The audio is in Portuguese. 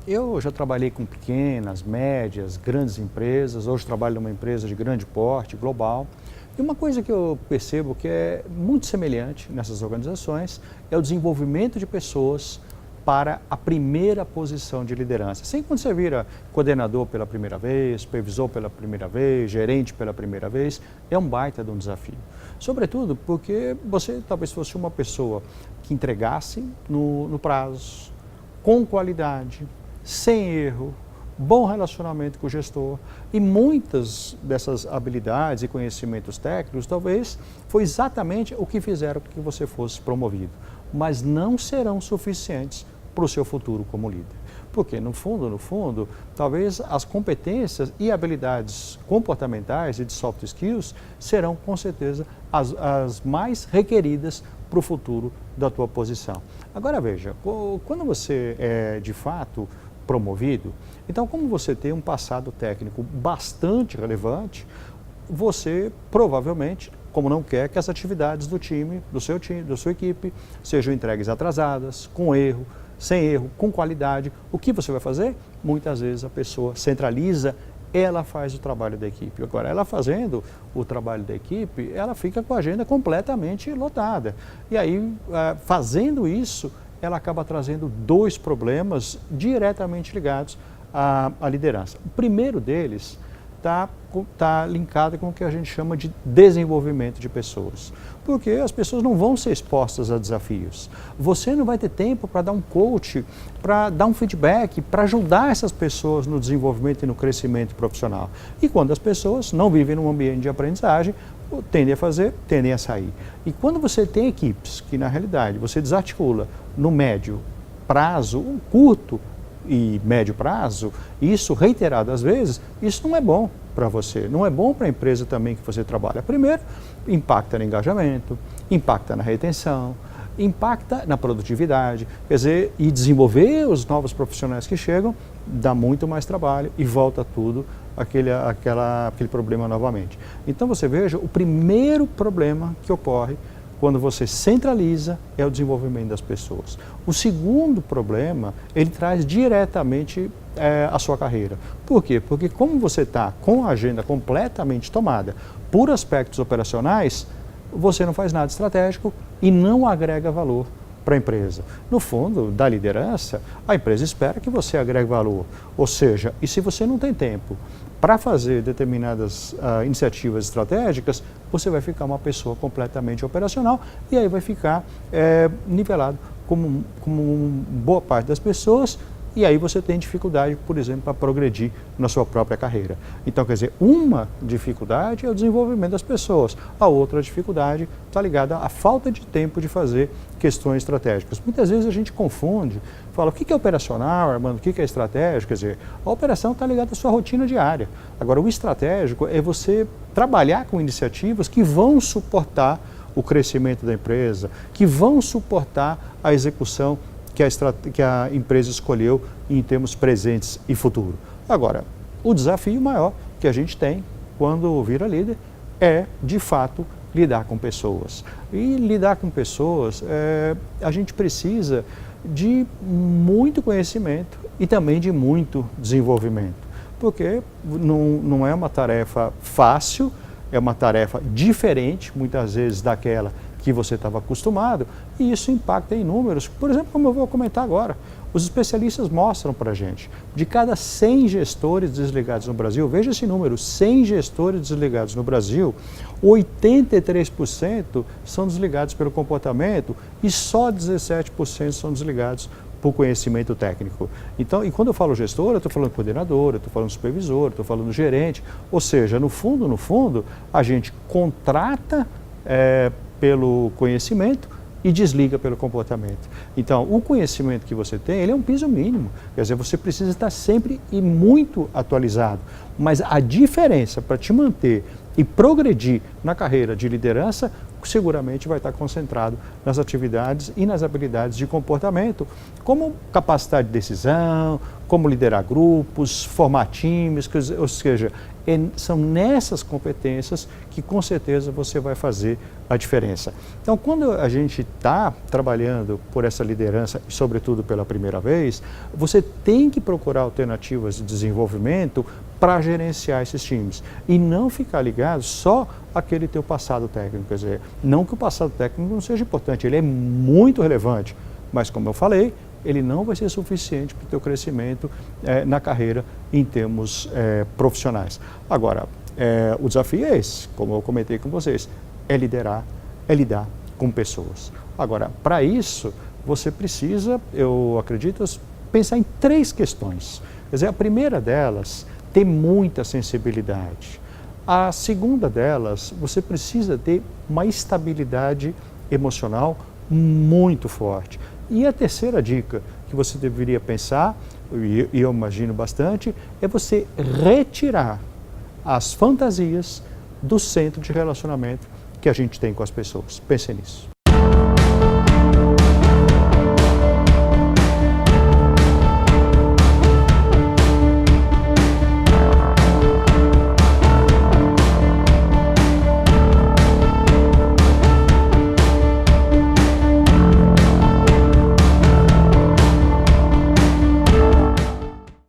Eu já trabalhei com pequenas, médias, grandes empresas, hoje trabalho numa empresa de grande porte, global. E uma coisa que eu percebo que é muito semelhante nessas organizações é o desenvolvimento de pessoas para a primeira posição de liderança. Sempre quando você vira coordenador pela primeira vez, supervisor pela primeira vez, gerente pela primeira vez, é um baita de um desafio. Sobretudo porque você talvez fosse uma pessoa que entregasse no prazo, com qualidade, sem erro, bom relacionamento com o gestor, e muitas dessas habilidades e conhecimentos técnicos talvez foi exatamente o que fizeram com que você fosse promovido, mas não serão suficientes para o seu futuro como líder. Porque no fundo, talvez as competências e habilidades comportamentais e de soft skills serão com certeza as mais requeridas para o futuro da tua posição. Agora veja, quando você é de fato promovido, então como você tem um passado técnico bastante relevante, você provavelmente, como não quer que as atividades do time, da sua equipe, sejam entregues atrasadas, com erro, sem erro, com qualidade, o que você vai fazer? Muitas vezes a pessoa centraliza, ela faz o trabalho da equipe. Agora, ela fazendo o trabalho da equipe, ela fica com a agenda completamente lotada. E aí, fazendo isso, ela acaba trazendo dois problemas diretamente ligados à liderança. O primeiro deles está linkado com o que a gente chama de desenvolvimento de pessoas. Porque as pessoas não vão ser expostas a desafios. Você não vai ter tempo para dar um coach, para dar um feedback, para ajudar essas pessoas no desenvolvimento e no crescimento profissional. E quando as pessoas não vivem num ambiente de aprendizagem, tendem a sair. E quando você tem equipes que, na realidade, você desarticula no médio prazo, um curto e médio prazo, isso reiteradas vezes, isso não é bom para você, não é bom para a empresa também que você trabalha. Primeiro, impacta no engajamento, impacta na retenção, impacta na produtividade, quer dizer, e desenvolver os novos profissionais que chegam dá muito mais trabalho e volta tudo aquele problema novamente. Então você veja, o primeiro problema que ocorre quando você centraliza é o desenvolvimento das pessoas. O segundo problema, ele traz diretamente a sua carreira. Por quê? Porque como você está com a agenda completamente tomada por aspectos operacionais, você não faz nada estratégico e não agrega valor para a empresa. No fundo, da liderança, a empresa espera que você agregue valor. Ou seja, e se você não tem tempo para fazer determinadas iniciativas estratégicas, você vai ficar uma pessoa completamente operacional e aí vai ficar nivelado como boa parte das pessoas, e aí você tem dificuldade, por exemplo, para progredir na sua própria carreira. Então, quer dizer, uma dificuldade é o desenvolvimento das pessoas, a outra dificuldade está ligada à falta de tempo de fazer questões estratégicas. Muitas vezes a gente confunde, fala, o que é operacional, Armando, o que é estratégico? Quer dizer, a operação está ligada à sua rotina diária. Agora, o estratégico é você trabalhar com iniciativas que vão suportar o crescimento da empresa, que vão suportar a execução que a empresa escolheu em termos presentes e futuro. Agora, o desafio maior que a gente tem quando vira líder é, de fato, lidar com pessoas. E lidar com pessoas, a gente precisa de muito conhecimento e também de muito desenvolvimento, porque não é uma tarefa fácil, é uma tarefa diferente, muitas vezes, daquela que você estava acostumado, e isso impacta em números. Por exemplo, como eu vou comentar agora, os especialistas mostram para a gente, de cada 100 gestores desligados no Brasil, veja esse número, 100 gestores desligados no Brasil, 83% são desligados pelo comportamento e só 17% são desligados por conhecimento técnico. Então, e quando eu falo gestor, eu estou falando coordenador, eu estou falando supervisor, eu estou falando gerente, ou seja, no fundo, a gente contrata pelo conhecimento e desliga pelo comportamento. Então, o conhecimento que você tem, ele é um piso mínimo. Quer dizer, você precisa estar sempre e muito atualizado. Mas a diferença para te manter e progredir na carreira de liderança seguramente vai estar concentrado nas atividades e nas habilidades de comportamento, como capacidade de decisão, como liderar grupos, formar times, ou seja, são nessas competências que com certeza você vai fazer a diferença. Então, quando a gente está trabalhando por essa liderança, e sobretudo pela primeira vez, você tem que procurar alternativas de desenvolvimento para gerenciar esses times e não ficar ligado só àquele teu passado técnico. Quer dizer, não que o passado técnico não seja importante, ele é muito relevante, mas como eu falei, ele não vai ser suficiente para o teu crescimento na carreira em termos profissionais. Agora, o desafio é esse, como eu comentei com vocês, é liderar, é lidar com pessoas. Agora, para isso, você precisa, eu acredito, pensar em 3 questões. Quer dizer, a primeira delas, ter muita sensibilidade. A segunda delas, você precisa ter uma estabilidade emocional muito forte. E a terceira dica que você deveria pensar, e eu imagino bastante, é você retirar as fantasias do centro de relacionamento que a gente tem com as pessoas. Pense nisso.